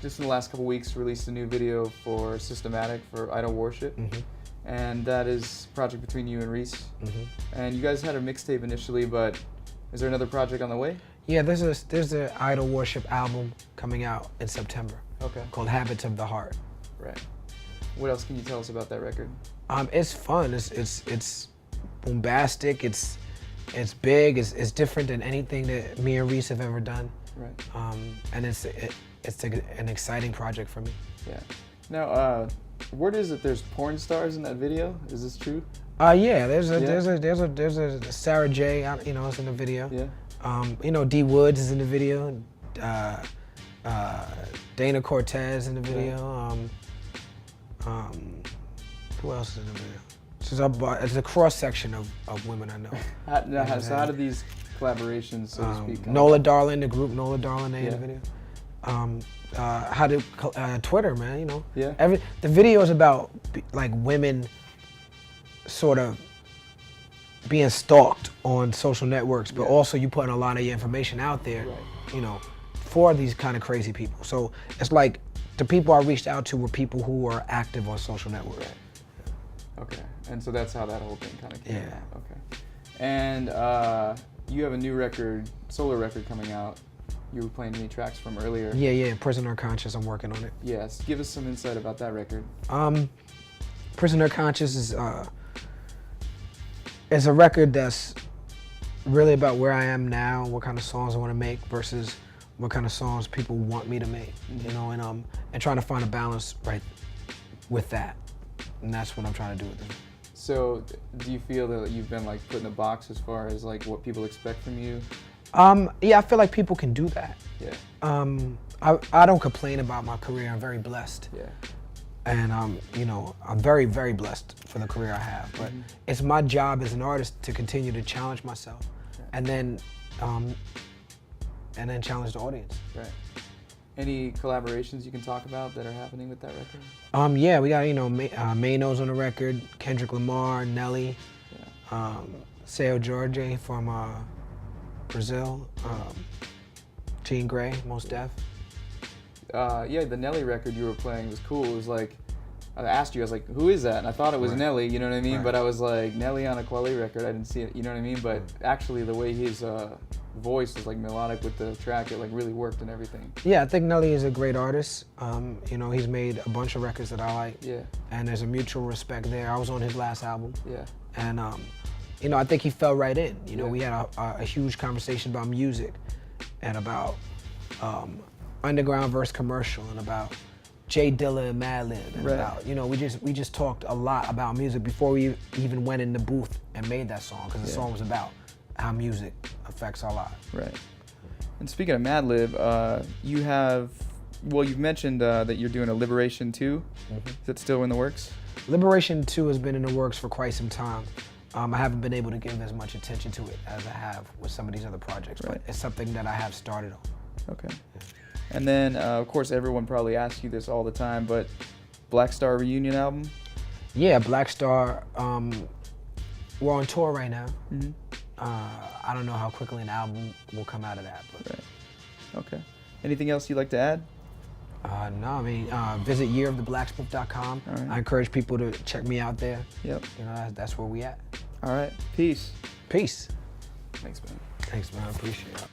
just in the last couple weeks, released a new video for Systematic for Idle Warship. And that is a project between you and Reese. And you guys had a mixtape initially, but is there another project on the way? Yeah, there's an Idle Warship album coming out in September. Okay. Called Habits of the Heart. Right. What else can you tell us about that record? It's fun. It's bombastic. It's big. It's different than anything that me and Reese have ever done. Right. And it's an exciting project for me. Yeah. Now, word is that there's porn stars in that video. Is this true? Yeah. There's a Sarah J. You know, is in the video. Yeah. You know, D Woods is in the video. Dana Cortez in the video. Who else is in the video? It's a cross section of women I know. So how did these collaborations, so to speak, Nola Darling, the group Nola Darling, they in the video. Twitter, man, you know. Yeah. The video is about like women sort of being stalked on social networks, but also you putting a lot of your information out there, you know, for these kind of crazy people. So it's like the people I reached out to were people who are active on social networks. Okay, and so that's how that whole thing kind of came Yeah. out. Okay. And you have a new record, solo record coming out. You were playing any tracks from earlier. Yeah, Prisoner Conscious, I'm working on it. Yes, give us some insight about that record. Prisoner Conscious is a record that's really about where I am now, what kind of songs I want to make versus what kind of songs people want me to make, you know, and trying to find a balance right with that. And that's what I'm trying to do with it. So, do you feel that you've been like put in a box as far as like what people expect from you? Yeah, I feel like people can do that. Yeah. I don't complain about my career. I'm very blessed. Yeah. And you know, I'm very, very blessed for the career I have. But it's my job as an artist to continue to challenge myself, and then challenge the audience. Right. Any collaborations you can talk about that are happening with that record? Yeah, we got, you know, Maino's on the record, Kendrick Lamar, Nelly, Seu Jorge from Brazil, Jean Grey, Mos Def. Yeah, the Nelly record you were playing was cool. It was like, I asked you, I was like, who is that? And I thought it was Nelly, you know what I mean? But I was like, Nelly on a Kweli record, I didn't see it, you know what I mean? But actually the way his voice was like melodic with the track, it like really worked and everything. Yeah, I think Nelly is a great artist. You know, he's made a bunch of records that I like. Yeah. And there's a mutual respect there. I was on his last album. Yeah. And you know, I think he fell right in. You know, we had a huge conversation about music and about underground versus commercial and about Jay Dilla and Madlib and about, you know, we just talked a lot about music before we even went in the booth and made that song, because the song was about how music affects our lives. Right. And speaking of Madlib, you've mentioned that you're doing a Liberation 2. Is that still in the works? Liberation 2 has been in the works for quite some time. I haven't been able to give as much attention to it as I have with some of these other projects, but it's something that I have started on. Okay. And then, of course, everyone probably asks you this all the time, but Blackstar reunion album? Yeah, Blackstar, we're on tour right now. I don't know how quickly an album will come out of that. But. Okay. Anything else you'd like to add? No, I mean, visit yearoftheblacksmith.com. Right. I encourage people to check me out there. Yep. You know, that's where we at. All right. Peace. Peace. Thanks, man. Thanks, man. I appreciate it.